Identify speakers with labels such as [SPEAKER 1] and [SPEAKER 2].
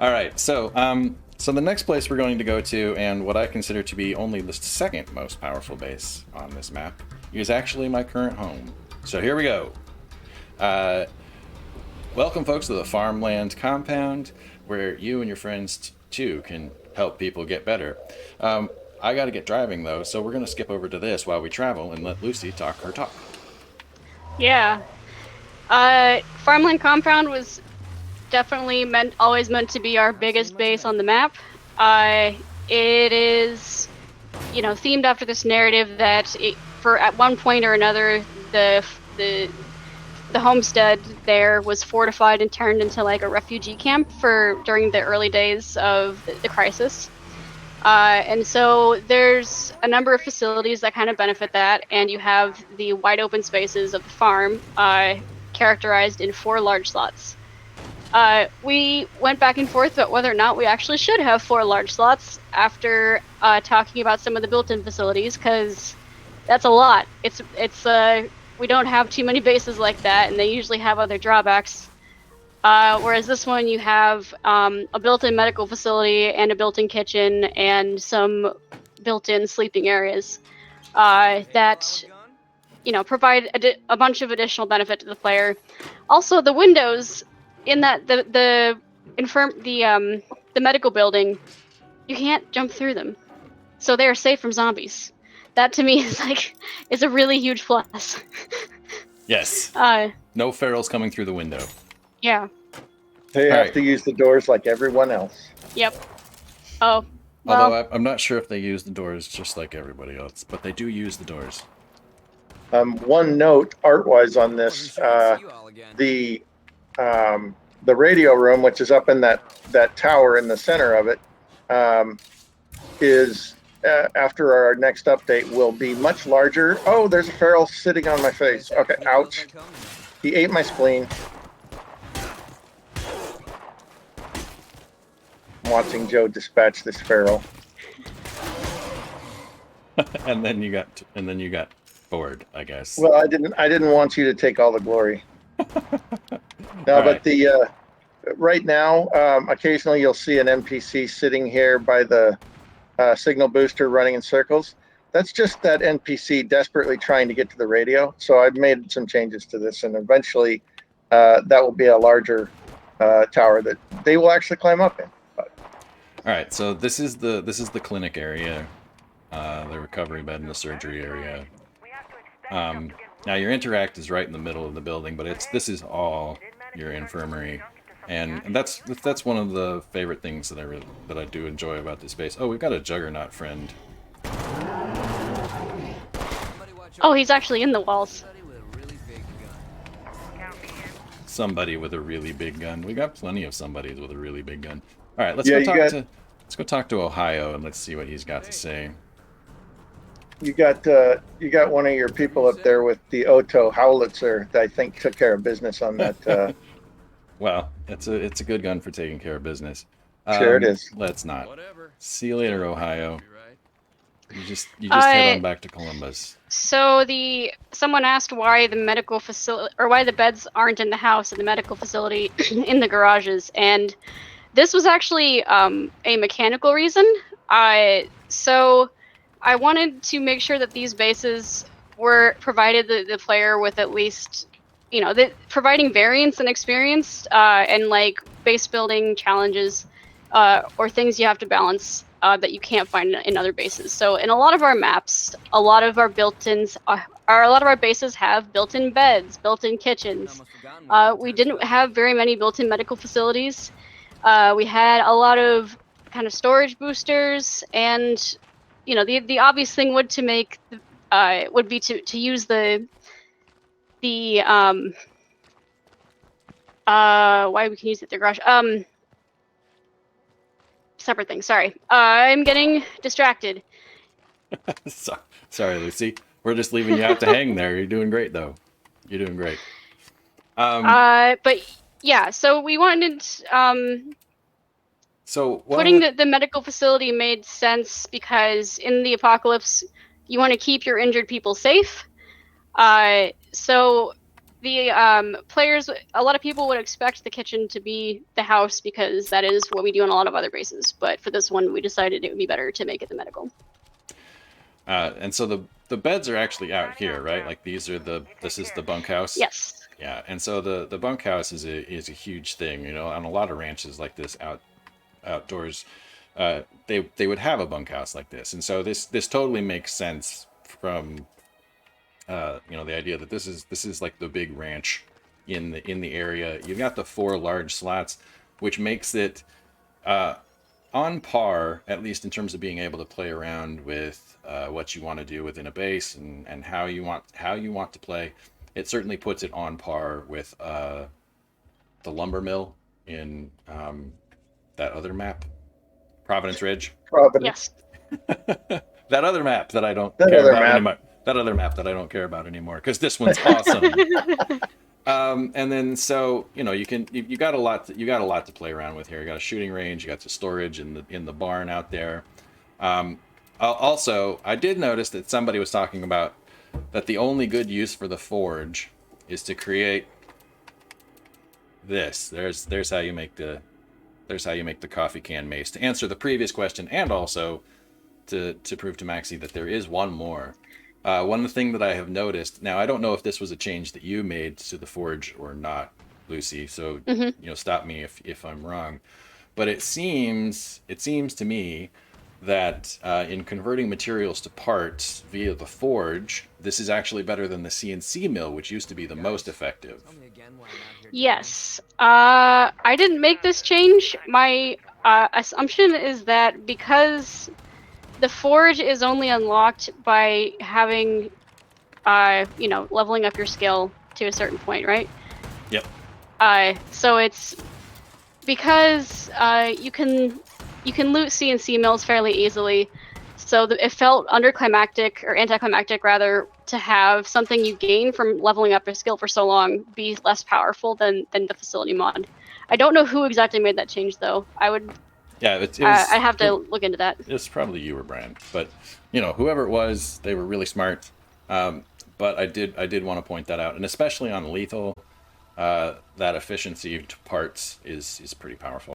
[SPEAKER 1] All right, so the next place we're going to go to, and what I consider to be only the second most powerful base on this map, is actually my current home. So here we go. Uh, Welcome, folks, to the Farmland compound, where you and your friends too can help people get better. I got to get driving though, so we're going to skip over to this while we travel and let Lucy talk her talk.
[SPEAKER 2] Yeah. Farmland Compound was definitely always meant to be our biggest base on the map. It is, themed after this narrative that for at one point or another, the homestead there was fortified and turned into like a refugee camp during the early days of the crisis. And so there's a number of facilities that kind of benefit that, and you have the wide open spaces of the farm characterized in 4 large slots. We went back and forth about whether or not we actually should have 4 large slots after talking about some of the built-in facilities, because that's a lot. We don't have too many bases like that, and they usually have other drawbacks. Whereas this one, you have a built-in medical facility and a built-in kitchen and some built-in sleeping areas that provide a bunch of additional benefit to the player. Also, the windows in that the medical building, you can't jump through them, so they are safe from zombies. That to me is a really huge plus.
[SPEAKER 1] Yes. No ferals coming through the window.
[SPEAKER 2] Yeah.
[SPEAKER 3] They have to use the doors like everyone else.
[SPEAKER 2] Yep. Oh.
[SPEAKER 1] Well, although I'm not sure if they use the doors just like everybody else, but they do use the doors.
[SPEAKER 3] One note, art-wise, on this, the radio room, which is up in that tower in the center of it, is after our next update will be much larger. Oh, there's a feral sitting on my face. Okay, ouch. He ate my spleen. I'm watching Joe dispatch this feral.
[SPEAKER 1] and then you got bored, I guess.
[SPEAKER 3] Well, I didn't want you to take all the glory. No,
[SPEAKER 1] all
[SPEAKER 3] but the right now, occasionally you'll see an NPC sitting here by the signal booster running in circles. That's just that NPC desperately trying to get to the radio. So I've made some changes to this, and eventually that will be a larger tower that they will actually climb up in.
[SPEAKER 1] All right, so this is the clinic area, the recovery bed, and the surgery area. Now your interact is right in the middle of the building, but this is all your infirmary, and that's one of the favorite things that I do enjoy about this base. Oh, we've got a juggernaut friend.
[SPEAKER 2] Oh, he's actually in the walls.
[SPEAKER 1] Somebody with a really big gun. We got plenty of somebodies with a really big gun. All right, let's go talk to Ohio and let's see what he's got to say.
[SPEAKER 3] You got one of your people up there with the Otto Howitzer that I think took care of business on that.
[SPEAKER 1] Well, it's a good gun for taking care of business.
[SPEAKER 3] Sure it is.
[SPEAKER 1] Let's not. See you later, Ohio. You just head on back to Columbus.
[SPEAKER 2] So someone asked why the medical facility, or why the beds aren't in the house and the medical facility in the garages, and this was actually a mechanical reason. So I wanted to make sure that these bases were provided the player with at least, providing variance and experience and like base building challenges or things you have to balance that you can't find in other bases. So in a lot of our maps, a lot of our bases have built-in beds, built-in kitchens. We didn't have very many built-in medical facilities. We had a lot of kind of storage boosters, and the obvious thing would be to use why we can use the garage. Separate thing. Sorry, I'm getting distracted.
[SPEAKER 1] Sorry, Lucy. We're just leaving you out to hang there. You're doing great, though. You're doing great.
[SPEAKER 2] But yeah, so we wanted. Putting the medical facility made sense because in the apocalypse, you want to keep your injured people safe. So the players, a lot of people would expect the kitchen to be the house because that is what we do on a lot of other bases. But for this one, we decided it would be better to make it the medical.
[SPEAKER 1] And so the beds are actually out here, right? Like this is the bunkhouse.
[SPEAKER 2] Yes.
[SPEAKER 1] Yeah, and so the bunkhouse is a huge thing. On a lot of ranches like this outdoors, they would have a bunkhouse like this, and so this totally makes sense from the idea that this is like the big ranch in the area. You've got the 4 large slots, which makes it on par, at least in terms of being able to play around with what you want to do within a base and how you want to play. It certainly puts it on par with the lumber mill in that other map, Providence Ridge.
[SPEAKER 3] Providence.
[SPEAKER 2] Yes.
[SPEAKER 1] That other map that I don't care about anymore. That other map that I don't care about anymore, because this one's awesome. And then so you got a lot to play around with here. You got a shooting range, you got the storage in the barn out there. Also, I did notice that somebody was talking about that the only good use for the forge is to create this. There's how you make the coffee can mace, to answer the previous question, and also to prove to Maxie that there is one more. One thing that I have noticed, now I don't know if this was a change that you made to the forge or not, Lucy, so stop me if I'm wrong, but it seems to me that in converting materials to parts via the forge, this is actually better than the CNC mill, which used to be the most effective.
[SPEAKER 2] Yes. I didn't make this change. My assumption is that because the forge is only unlocked by having, leveling up your skill to a certain point, right?
[SPEAKER 1] Yep.
[SPEAKER 2] So it's because you can loot CNC mills fairly easily. So it felt underclimactic, or anticlimactic rather, to have something you gain from leveling up a skill for so long be less powerful than the facility mod. I don't know who exactly made that change though.
[SPEAKER 1] Yeah,
[SPEAKER 2] I have to look into that.
[SPEAKER 1] It's probably you or Brant, but whoever it was, they were really smart. But I did want to point that out, and especially on lethal, that efficiency to parts is pretty powerful.